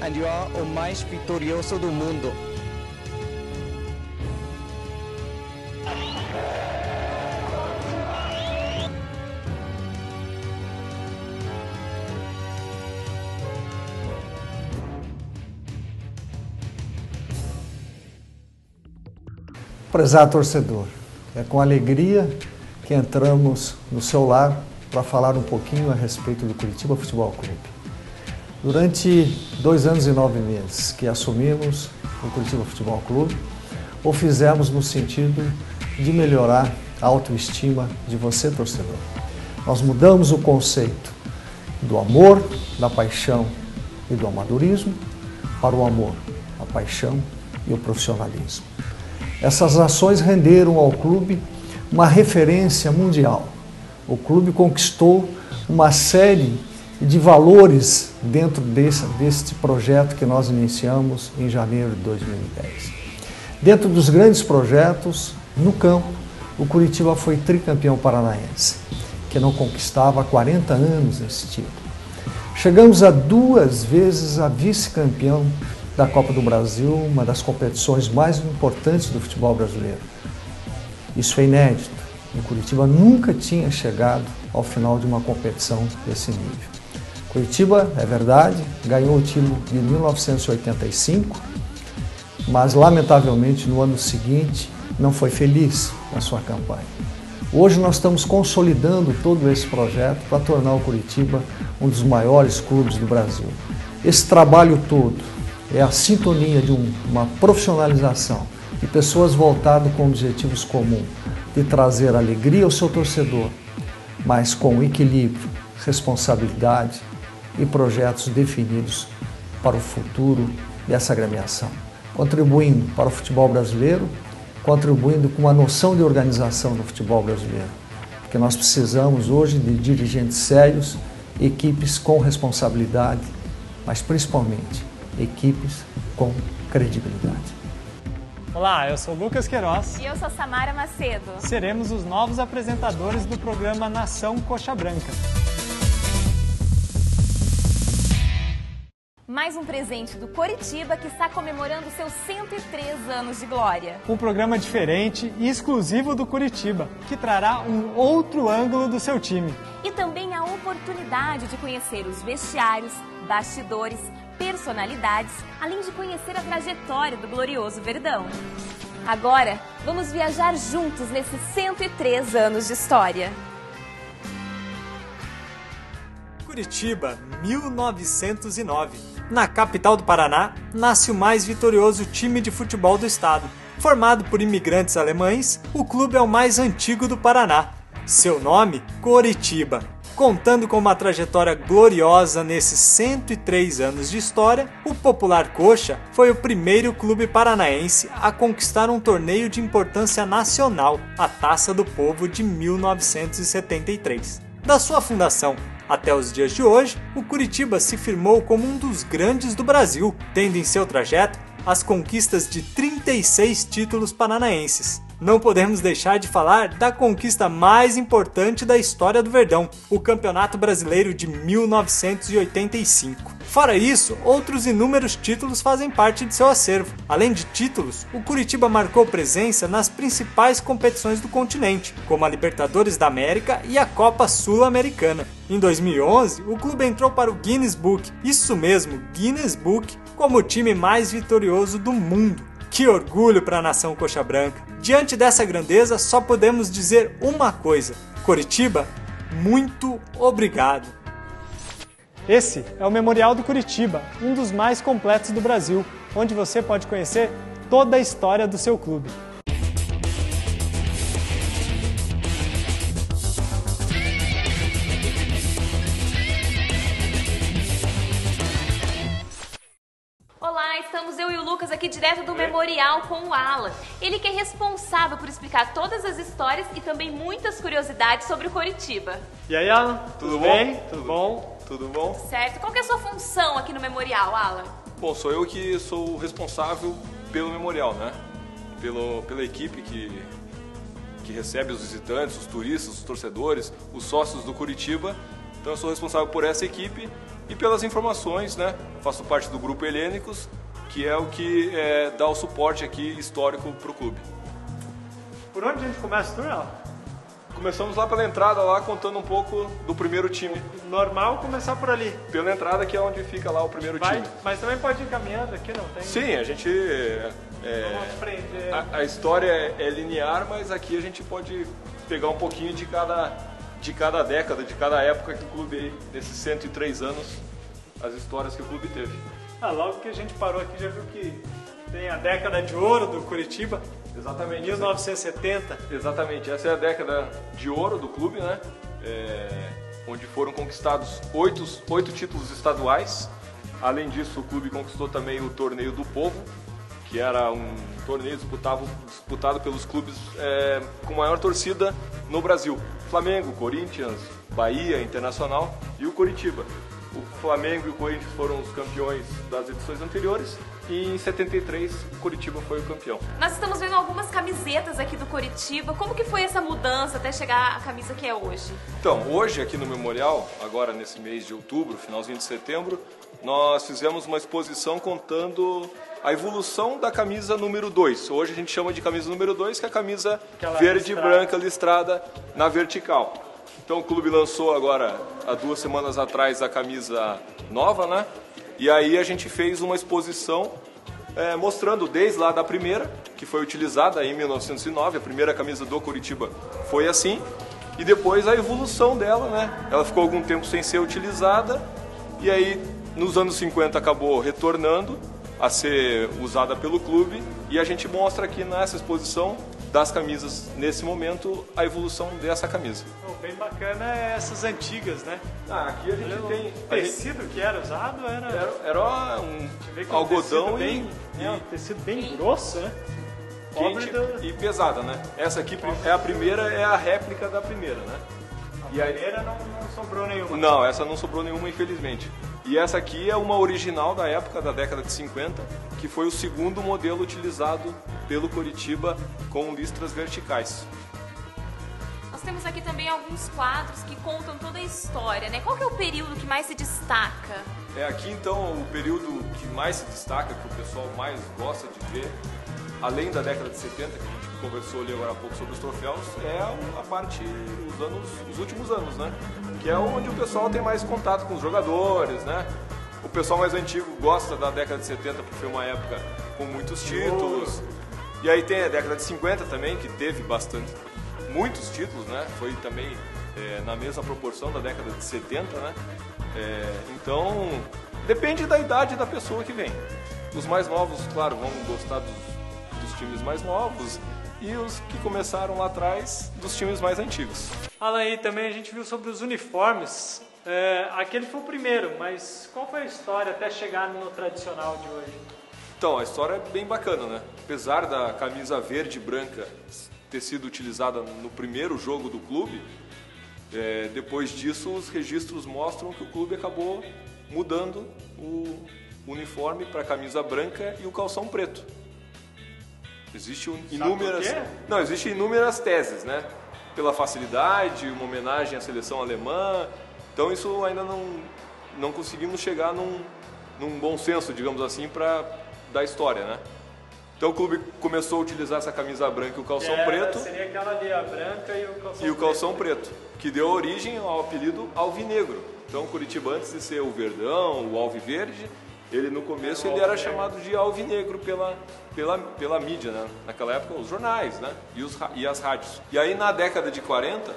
and you are o mais vitorioso do mundo. Prezado torcedor, é com alegria que entramos no seu lar para falar um pouquinho a respeito do Curitiba Futebol Clube. Durante 2 anos e 9 meses que assumimos o Curitiba Futebol Clube, o fizemos no sentido de melhorar a autoestima de você, torcedor. Nós mudamos o conceito do amor, da paixão e do amadorismo para o amor, a paixão e o profissionalismo. Essas ações renderam ao clube uma referência mundial. O clube conquistou uma série de valores dentro deste projeto que nós iniciamos em janeiro de 2010. Dentro dos grandes projetos, no campo, o Curitiba foi tricampeão paranaense, que não conquistava há 40 anos esse título. Chegamos a 2 vezes a vice-campeão da Copa do Brasil, uma das competições mais importantes do futebol brasileiro. Isso é inédito. O Curitiba nunca tinha chegado ao final de uma competição desse nível. Curitiba, é verdade, ganhou o título em 1985, mas lamentavelmente no ano seguinte não foi feliz na sua campanha. Hoje nós estamos consolidando todo esse projeto para tornar o Curitiba um dos maiores clubes do Brasil. Esse trabalho todo é a sintonia de uma profissionalização de pessoas voltadas com objetivos comuns, de trazer alegria ao seu torcedor, mas com equilíbrio, responsabilidade e projetos definidos para o futuro dessa agremiação, contribuindo para o futebol brasileiro, contribuindo com uma noção de organização do futebol brasileiro, porque nós precisamos hoje de dirigentes sérios, equipes com responsabilidade, mas principalmente equipes com credibilidade. Olá, eu sou Lucas Queiroz. E eu sou Samara Macedo. Seremos os novos apresentadores do programa Nação Coxa Branca. Mais um presente do Coritiba, que está comemorando seus 103 anos de glória. Um programa diferente e exclusivo do Curitiba, que trará um outro ângulo do seu time. E também a oportunidade de conhecer os vestiários, bastidores, personalidades, além de conhecer a trajetória do glorioso Verdão. Agora, vamos viajar juntos nesses 103 anos de história. Curitiba, 1909. Na capital do Paraná, nasce o mais vitorioso time de futebol do estado. Formado por imigrantes alemães, o clube é o mais antigo do Paraná. Seu nome, Coritiba. Contando com uma trajetória gloriosa nesses 103 anos de história, o Popular Coxa foi o primeiro clube paranaense a conquistar um torneio de importância nacional, a Taça do Povo de 1973. Da sua fundação até os dias de hoje, o Curitiba se firmou como um dos grandes do Brasil, tendo em seu trajeto as conquistas de 36 títulos paranaenses. Não podemos deixar de falar da conquista mais importante da história do Verdão, o Campeonato Brasileiro de 1985. Fora isso, outros inúmeros títulos fazem parte de seu acervo. Além de títulos, o Curitiba marcou presença nas principais competições do continente, como a Libertadores da América e a Copa Sul-Americana. Em 2011, o clube entrou para o Guinness Book, isso mesmo, Guinness Book, como o time mais vitorioso do mundo. Que orgulho para a nação coxa branca! Diante dessa grandeza, só podemos dizer uma coisa: Coritiba, muito obrigado! Esse é o Memorial do Curitiba, um dos mais completos do Brasil, onde você pode conhecer toda a história do seu clube. Estamos eu e o Lucas aqui direto do Memorial com o Alan. Ele que é responsável por explicar todas as histórias e também muitas curiosidades sobre o Coritiba. E aí, Alan? Tudo bem? Bom? Tudo bom? Tudo bom? Certo. Qual que é a sua função aqui no Memorial, Alan? Bom, sou eu que sou o responsável pelo Memorial, né? Pela equipe que recebe os visitantes, os turistas, os torcedores, os sócios do Curitiba. Então eu sou responsável por essa equipe e pelas informações, né? Faço parte do Grupo Helênicos, que é o que dá o suporte aqui histórico para o clube. Por onde a gente começa, Turnal? Começamos lá pela entrada, lá contando um pouco do primeiro time. Normal começar por ali. Pela entrada, que é onde fica lá o primeiro time. Mas também pode ir caminhando aqui, não tem? Sim, a gente... Vamos aprender. A história é linear, mas aqui a gente pode pegar um pouquinho de cada década, de cada época que o clube, nesses 103 anos, as histórias que o clube teve. Logo que a gente parou aqui, já viu que tem a década de ouro do Curitiba. Exatamente. 1970. Exatamente, essa é a década de ouro do clube, né? Onde foram conquistados 8 títulos estaduais. Além disso, o clube conquistou também o Torneio do Povo, que era um torneio disputado pelos clubes com maior torcida no Brasil. Flamengo, Corinthians, Bahia, Internacional e o Curitiba. O Flamengo e o Corinthians foram os campeões das edições anteriores e em 73 o Curitiba foi o campeão. Nós estamos vendo algumas camisetas aqui do Curitiba. Como que foi essa mudança até chegar à camisa que é hoje? Então, hoje aqui no Memorial, agora nesse mês de outubro, finalzinho de setembro, nós fizemos uma exposição contando a evolução da camisa número 2. Hoje a gente chama de camisa número 2, que é a camisa verde e branca listrada na vertical. Então o clube lançou agora, há 2 semanas atrás, a camisa nova, né? E aí a gente fez uma exposição mostrando desde lá da primeira, que foi utilizada em 1909, a primeira camisa do Curitiba foi assim, e depois a evolução dela, né? Ela ficou algum tempo sem ser utilizada, e aí nos anos 50 acabou retornando a ser usada pelo clube, e a gente mostra aqui nessa exposição das camisas, nesse momento, a evolução dessa camisa. Bem bacana é essas antigas, né? Aqui a gente tem... O tecido que era usado era um algodão um tecido bem grosso, né? Quente e pesada, né? Essa aqui é a primeira, é a réplica da primeira, né? A primeira não sobrou nenhuma. Não, essa não sobrou nenhuma, infelizmente. E essa aqui é uma original da época, da década de 50, que foi o segundo modelo utilizado pelo Curitiba com listras verticais. Nós temos aqui também alguns quadros que contam toda a história, né? Qual que é o período que mais se destaca? Aqui então o período que mais se destaca, que o pessoal mais gosta de ver, além da década de 70, que a gente conversou ali agora há pouco sobre os troféus, é a parte, os últimos anos, né? Que é onde o pessoal tem mais contato com os jogadores, né? O pessoal mais antigo gosta da década de 70 porque foi uma época com muitos títulos. E aí tem a década de 50 também, que teve muitos títulos, né? Foi também na mesma proporção da década de 70, né? Então, depende da idade da pessoa que vem. Os mais novos, claro, vão gostar dos times mais novos, e os que começaram lá atrás, dos times mais antigos. Alan, e também a gente viu sobre os uniformes. Aquele foi o primeiro, mas qual foi a história até chegar no tradicional de hoje? Então, a história é bem bacana, né? Apesar da camisa verde e branca ter sido utilizada no primeiro jogo do clube, depois disso os registros mostram que o clube acabou mudando o uniforme para a camisa branca e o calção preto. Existem inúmeras teses, né? Pela facilidade, uma homenagem à seleção alemã. Então isso ainda não conseguimos chegar num bom senso, digamos assim, da história, né? Então o clube começou a utilizar essa camisa branca e o calção preto. Seria aquela ali, a branca e o calção preto, que deu origem ao apelido alvinegro. Então o Curitiba, antes de ser o verdão, o alviverde, ele no começo ele era chamado de alvinegro pela mídia, né? Naquela época os jornais, né? E as rádios. E aí na década de 40,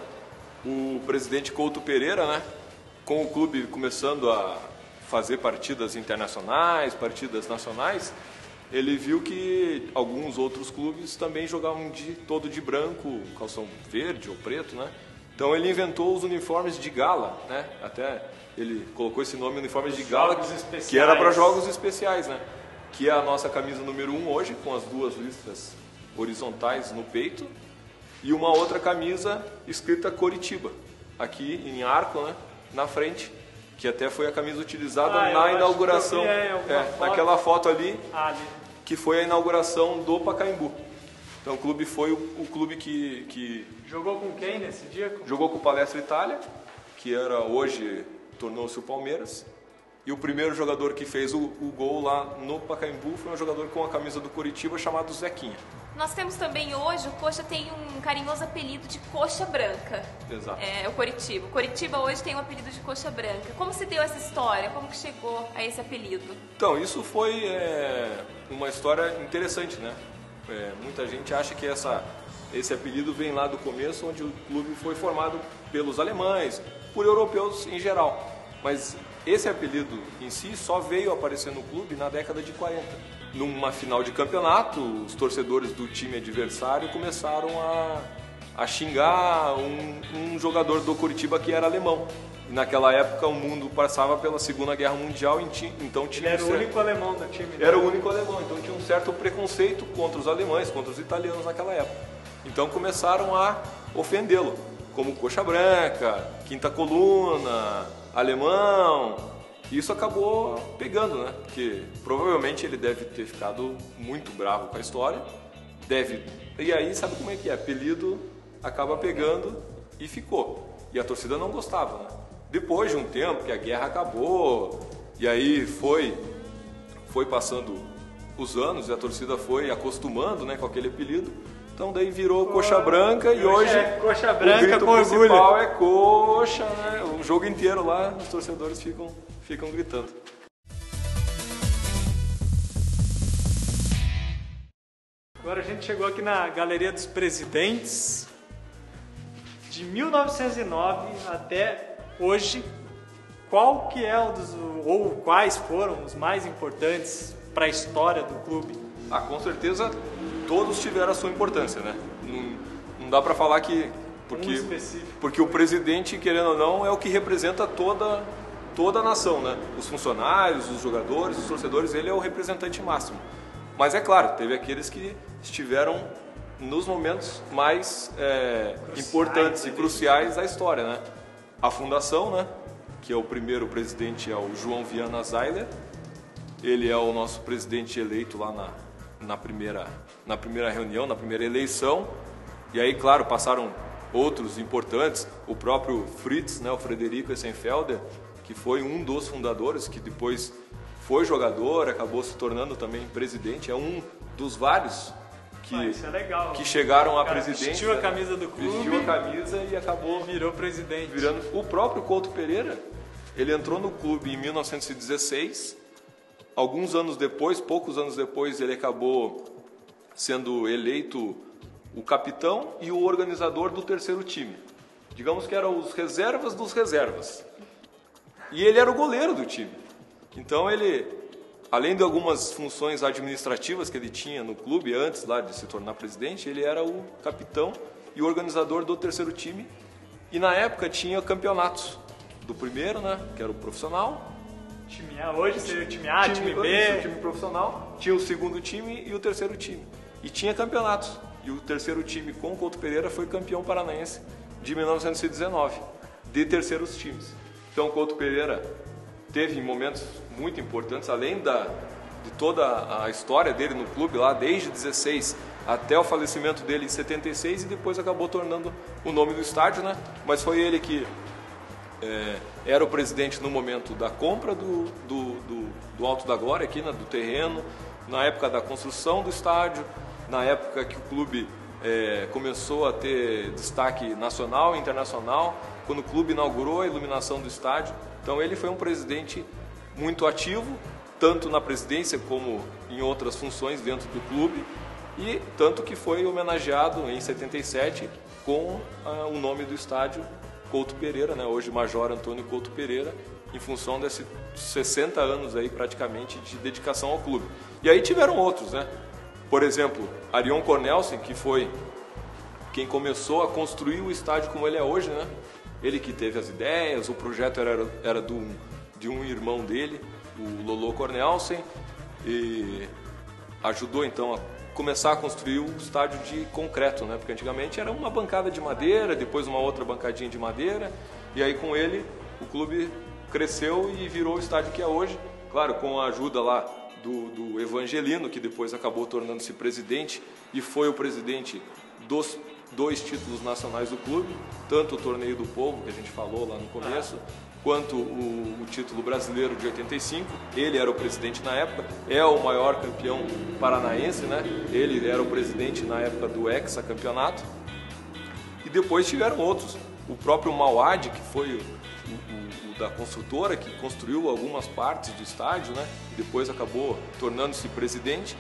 o presidente Couto Pereira, né? Com o clube começando a fazer partidas internacionais, partidas nacionais, ele viu que alguns outros clubes também jogavam todo de branco, calção verde ou preto, né? Então ele inventou os uniformes de gala, né? Até ele colocou esse nome, uniformes de gala, que era para jogos especiais, né? Que é a nossa camisa número 1 hoje, com as 2 listras horizontais no peito, e uma outra camisa escrita Coritiba, aqui em arco, né? Na frente, que até foi a camisa utilizada na inauguração, naquela foto ali, que foi a inauguração do Pacaembu. Então o clube foi o clube que... Jogou com quem nesse dia? Jogou com o Palestra Itália, que hoje tornou-se o Palmeiras, E o primeiro jogador que fez o gol lá no Pacaembu foi um jogador com a camisa do Coritiba chamado Zequinha. Nós temos também hoje, o Coxa tem um carinhoso apelido de Coxa Branca. Exato. É o Coritiba. O Coritiba hoje tem o apelido de Coxa Branca. Como se deu essa história? Como que chegou a esse apelido? Então, isso foi uma história interessante, né? Muita gente acha que esse apelido vem lá do começo, onde o clube foi formado pelos alemães, por europeus em geral. Mas esse apelido em si só veio aparecer no clube na década de 40. Numa final de campeonato, os torcedores do time adversário começaram a xingar um jogador do Coritiba que era alemão. E naquela época o mundo passava pela Segunda Guerra Mundial, então tinha Ele era o único alemão do time. Era o único alemão, então tinha um certo preconceito contra os alemães, contra os italianos naquela época. Então começaram a ofendê-lo, como Coxa Branca, Quinta Coluna, alemão. Isso acabou pegando, né? Porque provavelmente ele deve ter ficado muito bravo com a história. E aí, sabe como é que é? Apelido acaba pegando e ficou. E a torcida não gostava, né? Depois de um tempo que a guerra acabou, e aí foi passando os anos e a torcida foi acostumando, né, com aquele apelido. Então daí virou Coxa Branca e hoje Coxa Branca, o grito com principal orgulho. é Coxa, né? O jogo inteiro lá, os torcedores ficam gritando. Agora a gente chegou aqui na Galeria dos Presidentes. De 1909 até hoje, qual que é ou quais foram os mais importantes para a história do clube? Com certeza todos tiveram a sua importância, né? Não dá para falar que porque o presidente, querendo ou não, é o que representa toda a nação, né? Os funcionários, os jogadores, os torcedores, ele é o representante máximo. Mas é claro, teve aqueles que estiveram nos momentos mais importantes e cruciais da história, né? A fundação, né? Que é o primeiro presidente, é o João Viana Zeiler. Ele é o nosso presidente eleito lá na primeira reunião, na primeira eleição. E aí, claro, passaram outros importantes, o próprio Fritz, né, o Frederico Essenfelder, que foi um dos fundadores, que depois foi jogador, acabou se tornando também presidente, é um dos vários que chegaram à presidência. Vestiu a camisa do clube. Vestiu a camisa e acabou virou presidente. O próprio Couto Pereira, ele entrou no clube em 1916. Alguns anos depois, poucos anos depois, ele acabou sendo eleito o capitão e o organizador do terceiro time. Digamos que eram os reservas dos reservas. E ele era o goleiro do time. Então ele, além de algumas funções administrativas que ele tinha no clube antes lá de se tornar presidente, ele era o capitão e o organizador do terceiro time. E na época tinha campeonatos do primeiro, né, que era o profissional. Time A, hoje seria o time A, time B. O time profissional. Tinha o segundo time e o terceiro time. E tinha campeonatos. E o terceiro time com o Couto Pereira foi campeão paranaense de 1919, de terceiros times. Então o Couto Pereira teve momentos muito importantes, além de toda a história dele no clube lá, desde 16 até o falecimento dele em 76, e depois acabou tornando o nome do estádio, né? Mas foi ele que era o presidente no momento da compra do Alto da Glória, aqui, né, do terreno, na época da construção do estádio, na época que o clube começou a ter destaque nacional e internacional, quando o clube inaugurou a iluminação do estádio. Então ele foi um presidente muito ativo, tanto na presidência como em outras funções dentro do clube, e tanto que foi homenageado em 77 com o nome do estádio Couto Pereira, né? Hoje Major Antônio Couto Pereira, em função desses 60 anos aí praticamente de dedicação ao clube. E aí tiveram outros, né? Por exemplo, Arion Cornelsen, que foi quem começou a construir o estádio como ele é hoje, né? Ele que teve as ideias, o projeto era de um irmão dele, o Lolo Cornelsen, e ajudou então a começar a construir o estádio de concreto, né? Porque antigamente era uma bancada de madeira, depois uma outra bancadinha de madeira, e aí com ele o clube cresceu e virou o estádio que é hoje, claro, com a ajuda lá do Evangelino, que depois acabou tornando-se presidente e foi o presidente dos 2 títulos nacionais do clube, tanto o Torneio do Povo, que a gente falou lá no começo, quanto o título brasileiro de 85. Ele era o presidente na época, é o maior campeão paranaense, né? Ele era o presidente na época do hexacampeonato. E depois tiveram outros. O próprio Mauad, que foi o da construtora, que construiu algumas partes do estádio, né? E depois acabou tornando-se presidente.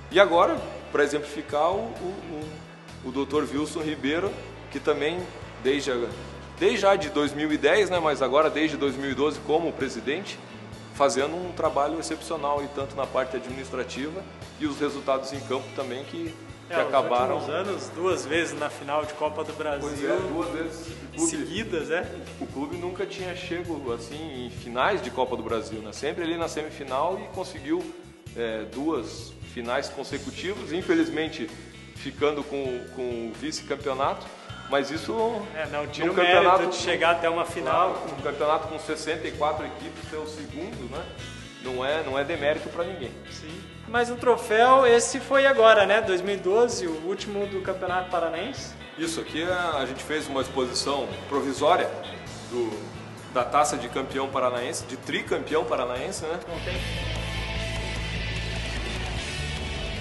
E agora, para exemplificar, o Dr. Wilson Ribeiro, que também desde já de 2010, né, mas agora desde 2012 como presidente, fazendo um trabalho excepcional, e tanto na parte administrativa e os resultados em campo também que acabaram. Nos últimos anos, 2 vezes na final de Copa do Brasil. Pois é, 2 vezes seguidas, né? O clube nunca tinha chego assim em finais de Copa do Brasil, né? Sempre ali na semifinal, e conseguiu 2 finais consecutivas, infelizmente ficando com o vice-campeonato. Mas isso não tira o mérito de chegar até uma final. Claro, um campeonato com 64 equipes, ser o segundo, né? Não é demérito para ninguém. Sim. Mas o troféu, esse foi agora, né? 2012, o último do Campeonato Paranaense. Isso aqui, a gente fez uma exposição provisória da taça de campeão paranaense, de tricampeão paranaense, né? Não tem.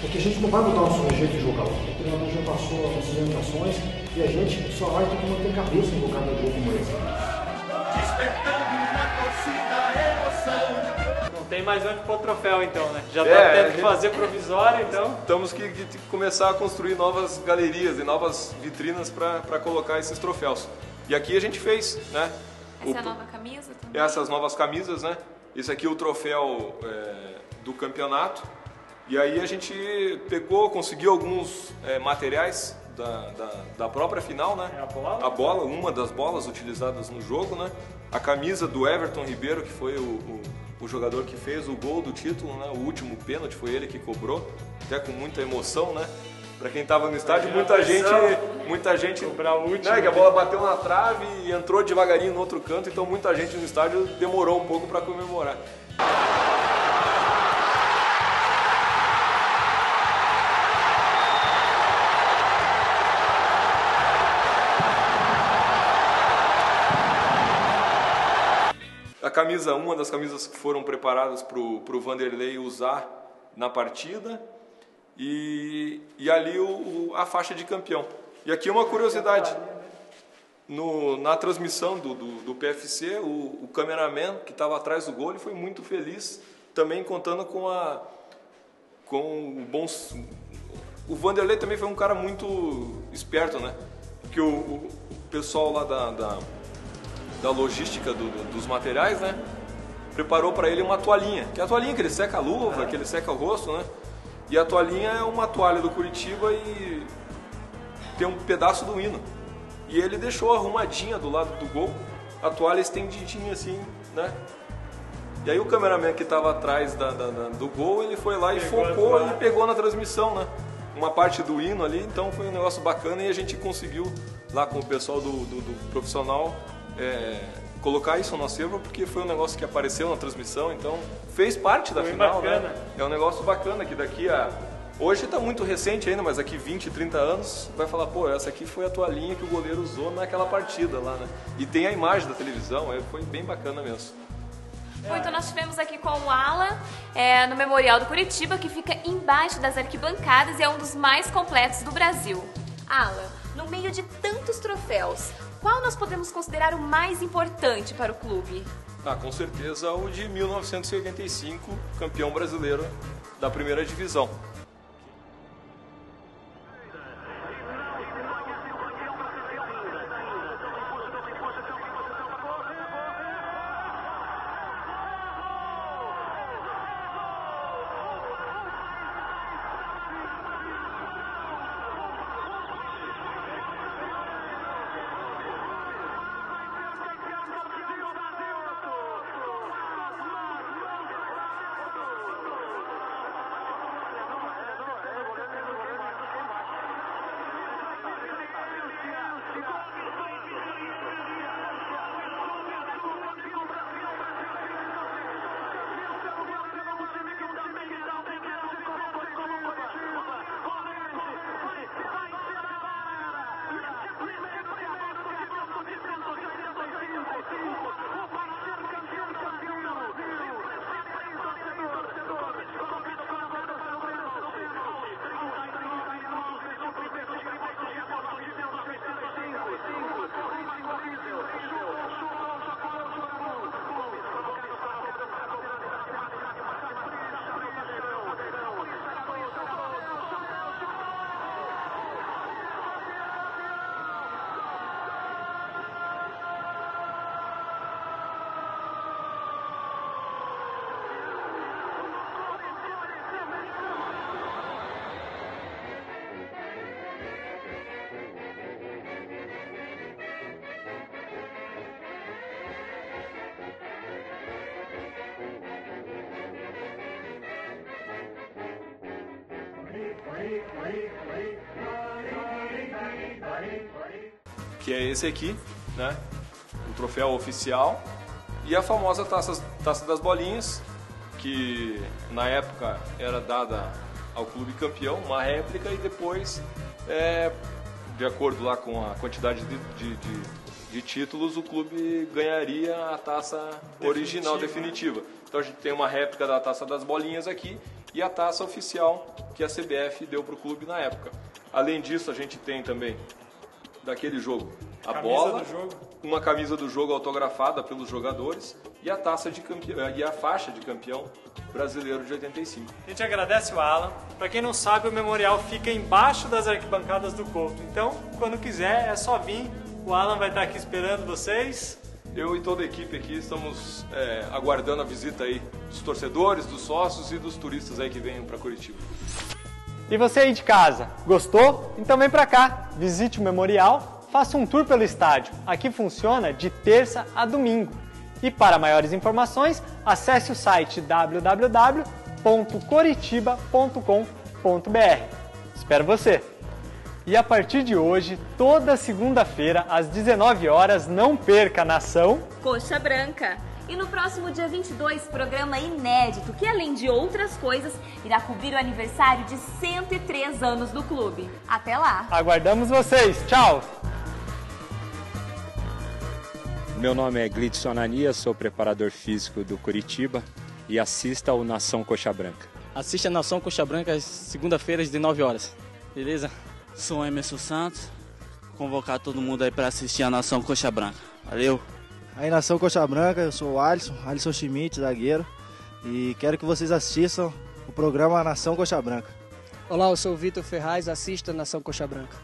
Porque a gente não vai mudar o nosso jeito de jogar. O treinador já passou as orientações e a gente só vai ter que manter a cabeça invocada no jogo como esse. Não tem mais onde pôr troféu então, né? Já tá tendo que fazer provisório, então. Temos que começar a construir novas galerias e novas vitrinas para colocar esses troféus. E aqui a gente fez, né? Essa é a nova camisa também? Essas novas camisas, né? Esse aqui é o troféu do campeonato. E aí a gente conseguiu alguns materiais da própria final, né? A bola, uma das bolas utilizadas no jogo, né? A camisa do Everton Ribeiro, que foi o jogador que fez o gol do título, né? O último pênalti, foi ele que cobrou, até com muita emoção, né? Para quem estava no estádio, muita gente cobrar o último, né? Que a bola bateu na trave e entrou devagarinho no outro canto, então muita gente no estádio demorou um pouco para comemorar. A camisa, uma das camisas que foram preparadas para o Vanderlei usar na partida, e ali a faixa de campeão. E aqui uma curiosidade, na transmissão do PFC, o cameraman que estava atrás do gol, ele foi muito feliz, também contando com o bom... O Vanderlei também foi um cara muito esperto, né? Porque o pessoal lá da logística dos materiais, né? Preparou para ele uma toalhinha, que é a toalhinha que ele seca a luva, que ele seca o rosto, né? E a toalhinha é uma toalha do Curitiba e tem um pedaço do hino. E ele deixou arrumadinha do lado do gol, a toalha estendidinha assim, né? E aí o cameraman que estava atrás do gol, ele foi lá e focou e pegou na transmissão, né? Uma parte do hino ali, então foi um negócio bacana, e a gente conseguiu lá com o pessoal do profissional colocar isso no acervo, porque foi um negócio que apareceu na transmissão, então fez parte da final, né? É um negócio bacana que hoje está muito recente ainda, mas daqui 20, 30 anos vai falar, pô, essa aqui foi a toalhinha que o goleiro usou naquela partida lá, né? E tem a imagem da televisão, foi bem bacana mesmo. Bom, então nós estivemos aqui com o Alan no Memorial do Curitiba, que fica embaixo das arquibancadas e é um dos mais completos do Brasil. Alan, no meio de tantos troféus, qual nós podemos considerar o mais importante para o clube? Com certeza o de 1985, campeão brasileiro da primeira divisão. que é esse aqui, né? O troféu oficial, e a famosa taça das bolinhas, que na época era dada ao clube campeão, uma réplica, e depois, de acordo lá com a quantidade de títulos, o clube ganharia a taça original definitiva. Então a gente tem uma réplica da taça das bolinhas aqui e a taça oficial que a CBF deu para o clube na época. Além disso, a gente tem também daquele jogo a bola, uma camisa do jogo autografada pelos jogadores e a taça de campeão e a faixa de campeão brasileiro de 85. A gente agradece o Alan. Para quem não sabe, o memorial fica embaixo das arquibancadas do Couto. Então, quando quiser, é só vir. O Alan vai estar aqui esperando vocês. Eu e toda a equipe aqui estamos aguardando a visita aí dos torcedores, dos sócios e dos turistas aí que venham para Curitiba. E você aí de casa, gostou? Então vem pra cá, visite o memorial, faça um tour pelo estádio. Aqui funciona de terça a domingo. E para maiores informações, acesse o site www.coritiba.com.br. Espero você! E a partir de hoje, toda segunda-feira, às 19 horas, não perca a Nação Coxa Branca. E no próximo dia 22, programa inédito que, além de outras coisas, irá cobrir o aniversário de 103 anos do clube. Até lá! Aguardamos vocês! Tchau! Meu nome é Glidson Ananias, sou preparador físico do Curitiba e assista ao Nação Coxa Branca. Assista a Nação Coxa Branca às segunda-feiras de 9 horas, beleza? Sou Emerson Santos, convocar todo mundo aí para assistir a Nação Coxa Branca. Valeu! Aí, Nação Coxa Branca, eu sou o Alisson Schmidt, zagueiro, e quero que vocês assistam o programa Nação Coxa Branca. Olá, eu sou o Vitor Ferraz, assista Nação Coxa Branca.